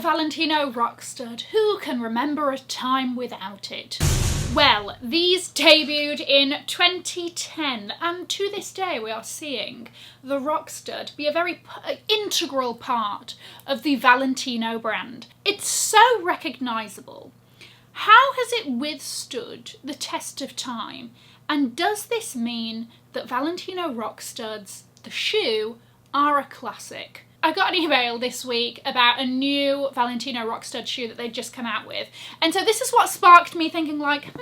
Valentino Rockstud. Who can remember a time without it? Well, these debuted in 2010, and to this day we are seeing the Rockstud be a very integral part of the Valentino brand. It's so recognisable. How has it withstood the test of time? And does this mean that Valentino Rockstuds, the shoe, are a classic? I got an email this week about a new Valentino Rockstud shoe that they'd just come out with. And so this is what sparked me thinking like,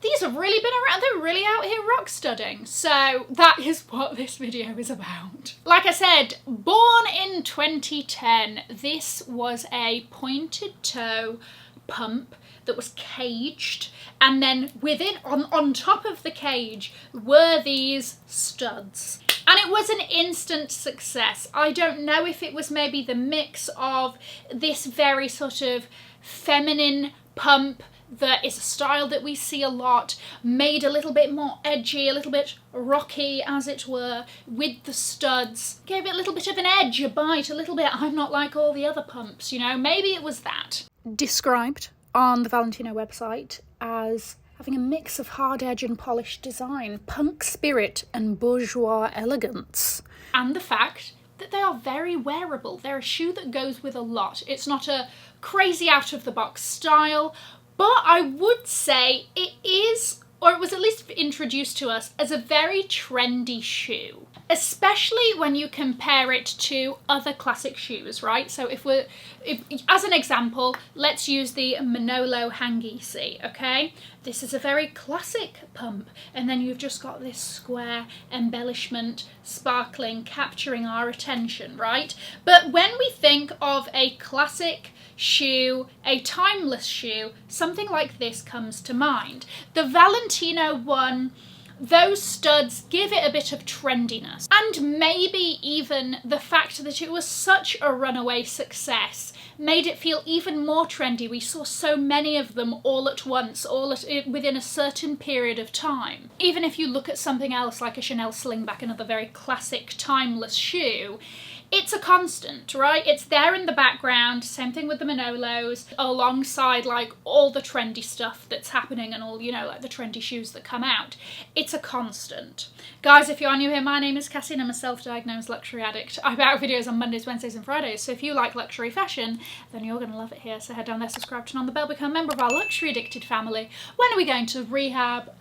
these have really been around, they're really out here rockstudding. So that is what this video is about. Like I said, born in 2010, this was a pointed toe pump that was caged, and then within, on top of the cage, were these studs. And it was an instant success. I don't know if it was maybe the mix of this very sort of feminine pump that is a style that we see a lot, made a little bit more edgy, a little bit rocky as it were, with the studs. Gave it a little bit of an edge, a bite, a little bit, I'm not like all the other pumps, you know, maybe it was that. Described on the Valentino website as having a mix of hard edge and polished design, punk spirit and bourgeois elegance. And the fact that they are very wearable. They're a shoe that goes with a lot. It's not a crazy out of the box style, but I would say it is, or it was at least introduced to us as a very trendy shoe. Especially when you compare it to other classic shoes, right? So as an example, let's use the Manolo Hangisi, okay? This is a very classic pump, and then you've just got this square embellishment, sparkling, capturing our attention, right? But when we think of a classic shoe, a timeless shoe, something like this comes to mind. The Valentino one, those studs give it a bit of trendiness, and maybe even the fact that it was such a runaway success made it feel even more trendy. We saw so many of them all at once, within a certain period of time. Even if you look at something else like a Chanel slingback, another very classic timeless shoe, it's a constant, right? It's there in the background. Same thing with the Manolos, alongside like all the trendy stuff that's happening and all, you know, like the trendy shoes that come out. It's a constant. Guys, if you are new here, my name is Cassie and I'm a self-diagnosed luxury addict. I put out videos on Mondays, Wednesdays and Fridays, so if you like luxury fashion, then you're going to love it here. So head down there, subscribe, turn on the bell, become a member of our luxury addicted family. When are we going to rehab?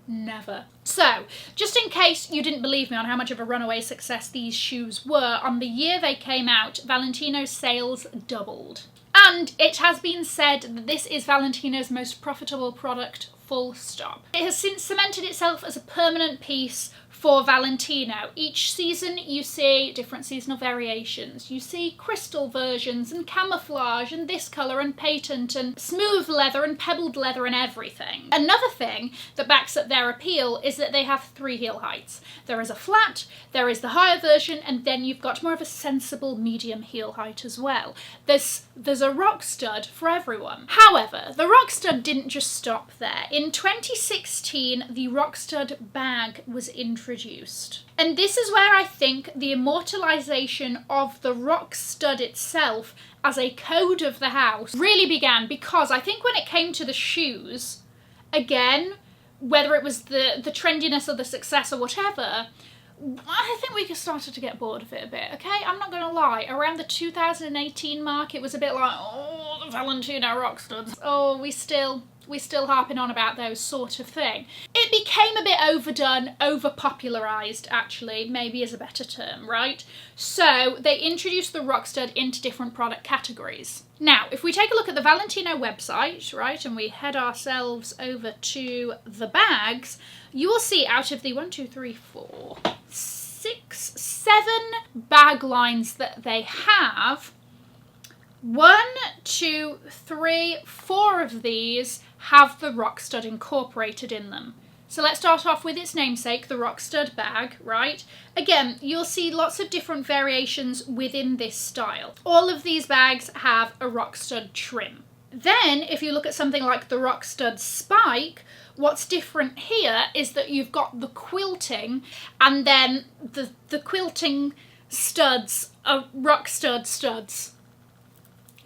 Never. So, just in case you didn't believe me on how much of a runaway success these shoes were, on the year they came out, Valentino's sales doubled. And it has been said that this is Valentino's most profitable product, full stop. It has since cemented itself as a permanent piece for Valentino. Each season you see different seasonal variations. You see crystal versions and camouflage and this colour and patent and smooth leather and pebbled leather and everything. Another thing that backs up their appeal is that they have 3 heel heights. There is a flat, there is the higher version, and then you've got more of a sensible medium heel height as well. There's a Rockstud for everyone. However, the Rockstud didn't just stop there. In 2016, the Rockstud bag was introduced. And this is where I think the immortalisation of the Rockstud itself as a code of the house really began, because I think when it came to the shoes, again, whether it was the trendiness or the success or whatever, I think we started to get bored of it a bit, okay? I'm not going to lie. Around the 2018 mark, it was a bit like, oh, the Valentino Rockstuds. Oh, we still harping on about those sort of thing. It became a bit overdone, over-popularised, actually, maybe is a better term, right? So they introduced the Rockstud into different product categories. Now, if we take a look at the Valentino website, right, and we head ourselves over to the bags, you will see out of the 7 bag lines that they have, 1, 2, 3, 4 of these have the Rockstud incorporated in them. So let's start off with its namesake, the Rockstud bag, right? Again, you'll see lots of different variations within this style. All of these bags have a Rockstud trim. Then, if you look at something like the Rockstud Spike, what's different here is that you've got the quilting, and then the quilting studs are Rockstud studs.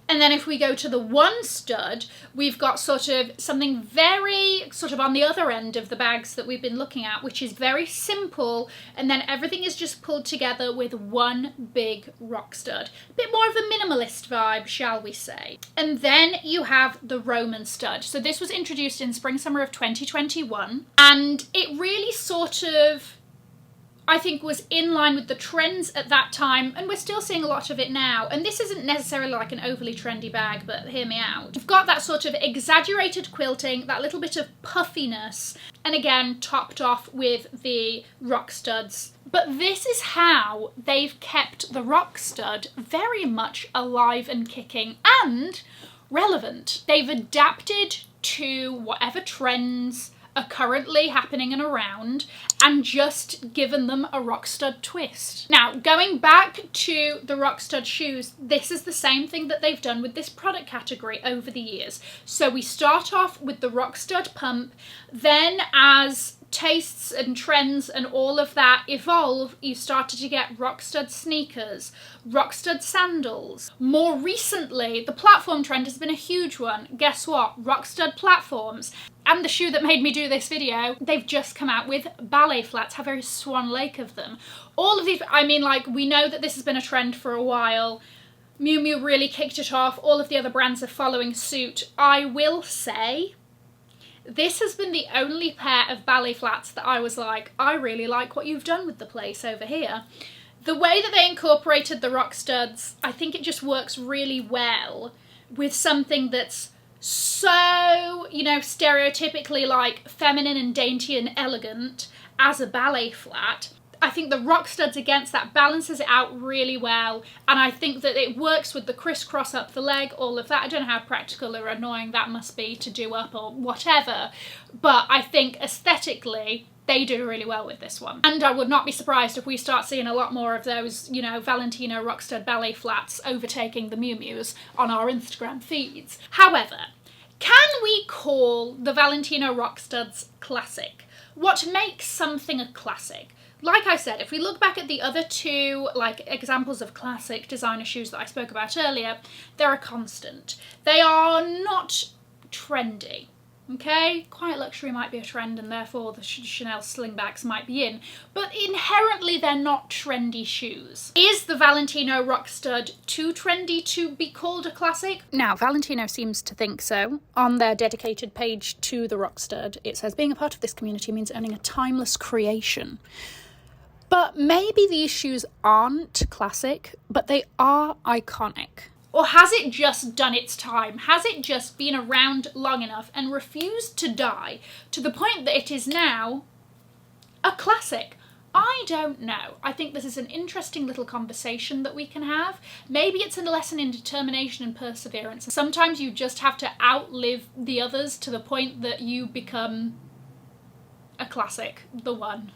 And then if we go to the one stud, we've got sort of something very sort of on the other end of the bags that we've been looking at, which is very simple. And then everything is just pulled together with one big rock stud. A bit more of a minimalist vibe, shall we say. And then you have the Roman stud. So this was introduced in spring, summer of 2021. And it really sort of, I think, was in line with the trends at that time, and we're still seeing a lot of it now. And this isn't necessarily like an overly trendy bag, but hear me out. You've got that sort of exaggerated quilting, that little bit of puffiness, and again, topped off with the rock studs. But this is how they've kept the rock stud very much alive and kicking and relevant. They've adapted to whatever trends are currently happening and around, and just given them a rock stud twist. Now, going back to the rock stud shoes, this is the same thing that they've done with this product category over the years. So we start off with the rock stud pump, then as tastes and trends and all of that evolve, you started to get rock stud sneakers, rock stud sandals. More recently, the platform trend has been a huge one. Guess what? Rock stud platforms. And the shoe that made me do this video, they've just come out with ballet flats, have very Swan Lake of them. All of these, I mean, like, we know that this has been a trend for a while. Miu Miu really kicked it off. All of the other brands are following suit. I will say, this has been the only pair of ballet flats that I was like, I really like what you've done with the place over here. The way that they incorporated the rock studs, I think it just works really well with something that's so, you know, stereotypically like feminine and dainty and elegant as a ballet flat. I think the rock studs against that balances it out really well, and I think that it works with the crisscross up the leg, all of that. I don't know how practical or annoying that must be to do up or whatever, but I think aesthetically they do really well with this one. And I would not be surprised if we start seeing a lot more of those, you know, Valentino Rockstud ballet flats overtaking the Miu Mius on our Instagram feeds. However, can we call the Valentino Rockstuds classic? What makes something a classic? Like I said, if we look back at the other two like examples of classic designer shoes that I spoke about earlier, they're a constant. They are not trendy. Okay, quiet luxury might be a trend and therefore the Chanel slingbacks might be in, but inherently they're not trendy shoes. Is the Valentino Rockstud too trendy to be called a classic? Now, Valentino seems to think so. On their dedicated page to the Rockstud, it says, being a part of this community means owning a timeless creation. But maybe these shoes aren't classic, but they are iconic. Or has it just done its time? Has it just been around long enough and refused to die to the point that it is now a classic? I don't know. I think this is an interesting little conversation that we can have. Maybe it's a lesson in determination and perseverance. Sometimes you just have to outlive the others to the point that you become a classic, the one.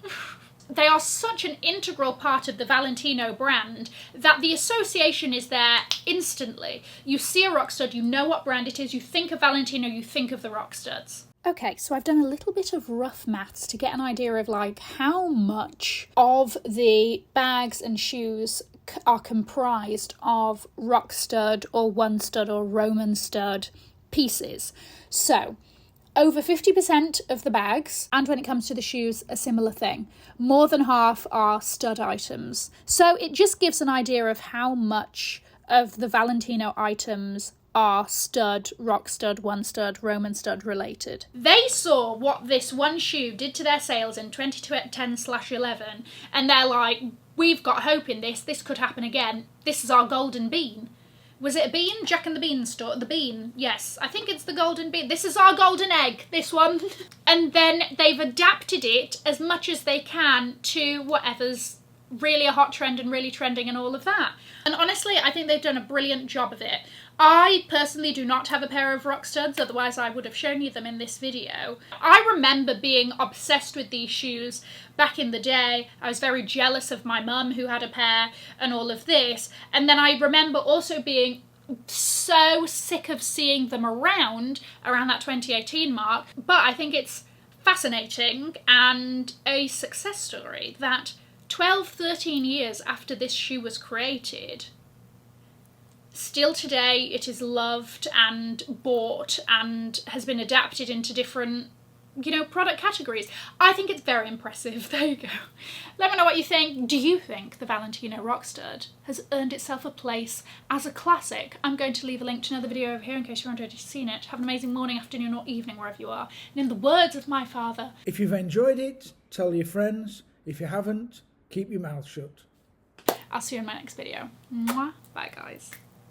They are such an integral part of the Valentino brand that the association is there instantly. You see a Rockstud, you know what brand it is, you think of Valentino, you think of the Rockstuds. Okay, so I've done a little bit of rough maths to get an idea of like how much of the bags and shoes are comprised of Rockstud or One Stud or Roman Stud pieces. So, over 50% of the bags, and when it comes to the shoes, a similar thing. More than half are stud items. So it just gives an idea of how much of the Valentino items are stud, rock stud, one stud, Roman stud related. They saw what this one shoe did to their sales in 2010/11, and they're like, we've got hope in this could happen again. This is our golden bean. Was it a bean? Jack and the Beanstalk? The bean. Yes, I think it's the golden bean. This is our golden egg, this one. And then they've adapted it as much as they can to whatever's really a hot trend and really trending and all of that. And honestly, I think they've done a brilliant job of it. I personally do not have a pair of Rockstuds, otherwise I would have shown you them in this video. I remember being obsessed with these shoes back in the day. I was very jealous of my mum who had a pair and all of this. And then I remember also being so sick of seeing them around that 2018 mark. But I think it's fascinating and a success story that 12, 13 years after this shoe was created, Still today, it is loved and bought and has been adapted into different, you know, product categories. I think it's very impressive. There you go. Let me know what you think. Do you think the Valentino Rockstud has earned itself a place as a classic? I'm going to leave a link to another video over here in case you haven't already seen it. Have an amazing morning, afternoon or evening wherever you are. And in the words of my father, if you've enjoyed it, tell your friends. If you haven't, keep your mouth shut. I'll see you in my next video. Mwah. Bye guys.